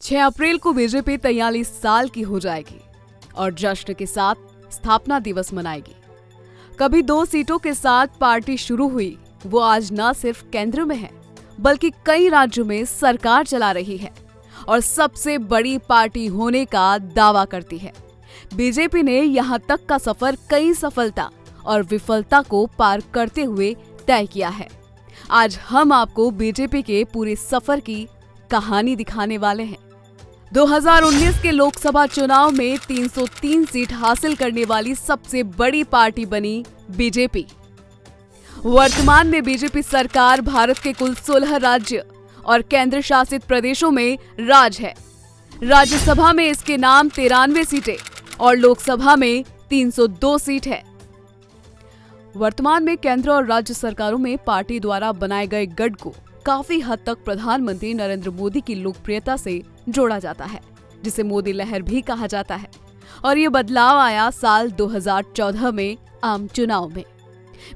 6 अप्रैल को बीजेपी 43 साल की हो जाएगी और जश्न के साथ स्थापना दिवस मनाएगी। कभी 2 सीटों के साथ पार्टी शुरू हुई, वो आज न सिर्फ केंद्र में है बल्कि कई राज्यों में सरकार चला रही है और सबसे बड़ी पार्टी होने का दावा करती है। बीजेपी ने यहां तक का सफर कई सफलता और विफलता को पार करते हुए तय किया है। आज हम आपको बीजेपी के पूरे सफर की कहानी दिखाने वाले हैं। 2019 के लोकसभा चुनाव में 303 सीट हासिल करने वाली सबसे बड़ी पार्टी बनी बीजेपी। वर्तमान में बीजेपी सरकार भारत के कुल 16 राज्य और केंद्र शासित प्रदेशों में राज है। राज्यसभा में इसके नाम 93 सीटें और लोकसभा में 302 सीट है। वर्तमान में केंद्र और राज्य सरकारों में पार्टी द्वारा बनाए गए गढ़ को काफी हद तक प्रधानमंत्री नरेंद्र मोदी की लोकप्रियता से जोड़ा जाता है, जिसे मोदी लहर भी कहा जाता है। और ये बदलाव आया साल 2014 में आम चुनाव में।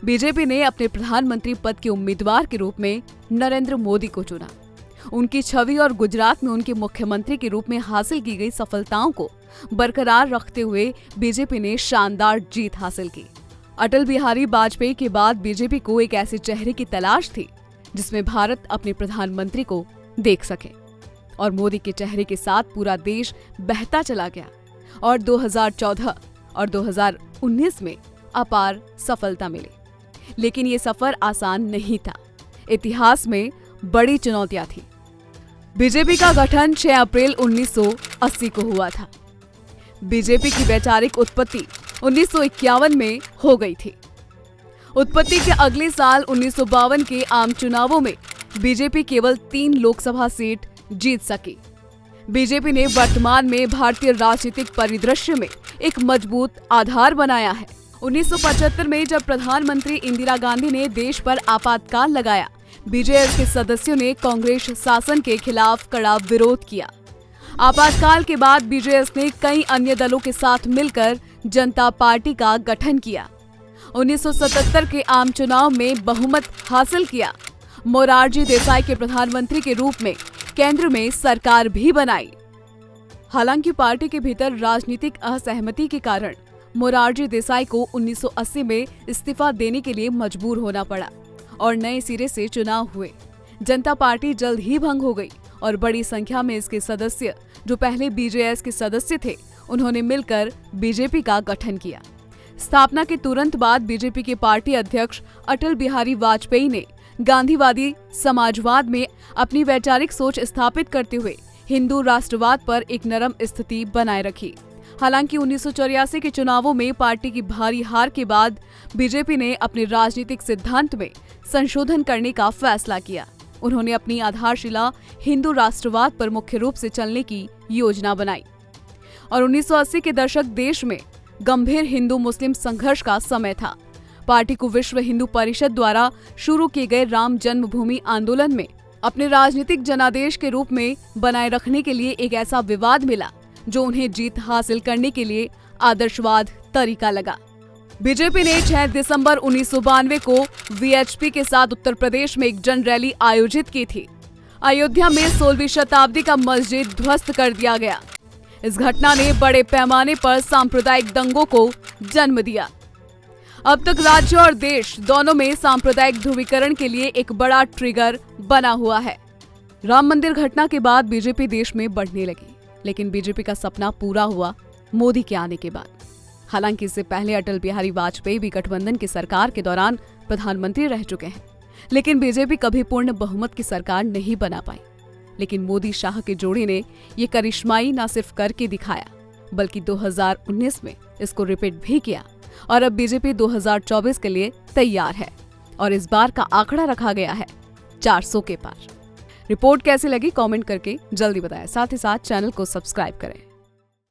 बीजेपी ने अपने प्रधानमंत्री पद के उम्मीदवार के रूप में नरेंद्र मोदी को चुना। उनकी छवि और गुजरात में उनके मुख्यमंत्री के रूप में हासिल की गई सफलताओं को बरकरार रखते हुए बीजेपी ने शानदार जीत हासिल की। अटल बिहारी वाजपेयी के बाद बीजेपी को एक ऐसे चेहरे की तलाश थी जिसमें भारत अपने प्रधानमंत्री को देख सके, और मोदी के चेहरे के साथ पूरा देश बहता चला गया और 2014 और 2019 में अपार सफलता मिली। लेकिन ये सफर आसान नहीं था। इतिहास में बड़ी चुनौतियां थी। बीजेपी का गठन 6 अप्रैल 1980 को हुआ था। बीजेपी की वैचारिक उत्पत्ति 1951 में हो गई थी। उत्पत्ति के अगले साल 1952 के आम चुनावों में बीजेपी केवल 3 लोकसभा सीट जीत सकी। बीजेपी ने वर्तमान में भारतीय राजनीतिक परिदृश्य में एक मजबूत आधार बनाया है। 1975 में जब प्रधानमंत्री इंदिरा गांधी ने देश पर आपातकाल लगाया, बीजेएस के सदस्यों ने कांग्रेस शासन के खिलाफ कड़ा विरोध किया। आपातकाल के बाद बीजेएस ने कई अन्य दलों के साथ मिलकर जनता पार्टी का गठन किया। 1977 के आम चुनाव में बहुमत हासिल किया। मोरारजी देसाई के प्रधानमंत्री के रूप में केंद्र में सरकार भी बनाई। हालांकि पार्टी के भीतर राजनीतिक असहमति के कारण मोरारजी देसाई को 1980 में इस्तीफा देने के लिए मजबूर होना पड़ा और नए सिरे से चुनाव हुए। जनता पार्टी जल्द ही भंग हो गई और बड़ी संख्या में इसके सदस्य, जो पहले बीजेएस के सदस्य थे, उन्होंने मिलकर बीजेपी का गठन किया। स्थापना के तुरंत बाद बीजेपी के पार्टी अध्यक्ष अटल बिहारी वाजपेयी ने गांधीवादी समाजवाद में अपनी वैचारिक सोच स्थापित करते हुए हिंदू राष्ट्रवाद पर एक नरम स्थिति बनाए रखी। हालांकि 1984 के चुनावों में पार्टी की भारी हार के बाद बीजेपी ने अपने राजनीतिक सिद्धांत में संशोधन करने का फैसला किया। उन्होंने अपनी आधारशिला हिंदू राष्ट्रवाद पर मुख्य रूप से चलने की योजना बनाई और 1980 के दशक देश में गंभीर हिंदू मुस्लिम संघर्ष का समय था। पार्टी को विश्व हिंदू परिषद द्वारा शुरू किए गए राम जन्मभूमि आंदोलन में अपने राजनीतिक जनादेश के रूप में बनाए रखने के लिए एक ऐसा विवाद मिला जो उन्हें जीत हासिल करने के लिए आदर्शवाद तरीका लगा। बीजेपी ने 6 दिसंबर 1992 को वीएचपी के साथ उत्तर प्रदेश में एक जन रैली आयोजित की थी। अयोध्या में 16वीं शताब्दी का मस्जिद ध्वस्त कर दिया गया। इस घटना ने बड़े पैमाने पर सांप्रदायिक दंगों को जन्म दिया। अब तक राज्य और देश दोनों में सांप्रदायिक ध्रुवीकरण के लिए एक बड़ा ट्रिगर बना हुआ है। राम मंदिर घटना के बाद बीजेपी देश में बढ़ने लगी, लेकिन बीजेपी का सपना पूरा हुआ मोदी के आने के बाद। हालांकि इससे पहले अटल बिहारी वाजपेयी भी गठबंधन की सरकार के दौरान प्रधानमंत्री रह चुके हैं, लेकिन बीजेपी कभी पूर्ण बहुमत की सरकार नहीं बना पाई। लेकिन मोदी शाह के जोड़े ने ये करिश्माई न सिर्फ करके दिखाया, बल्कि 2019 में इसको रिपीट भी किया और अब बीजेपी 2024 के लिए तैयार है और इस बार का आंकड़ा रखा गया है 400 के पार। रिपोर्ट कैसी लगी कमेंट करके जल्दी बताएं। साथ ही साथ चैनल को सब्सक्राइब करें।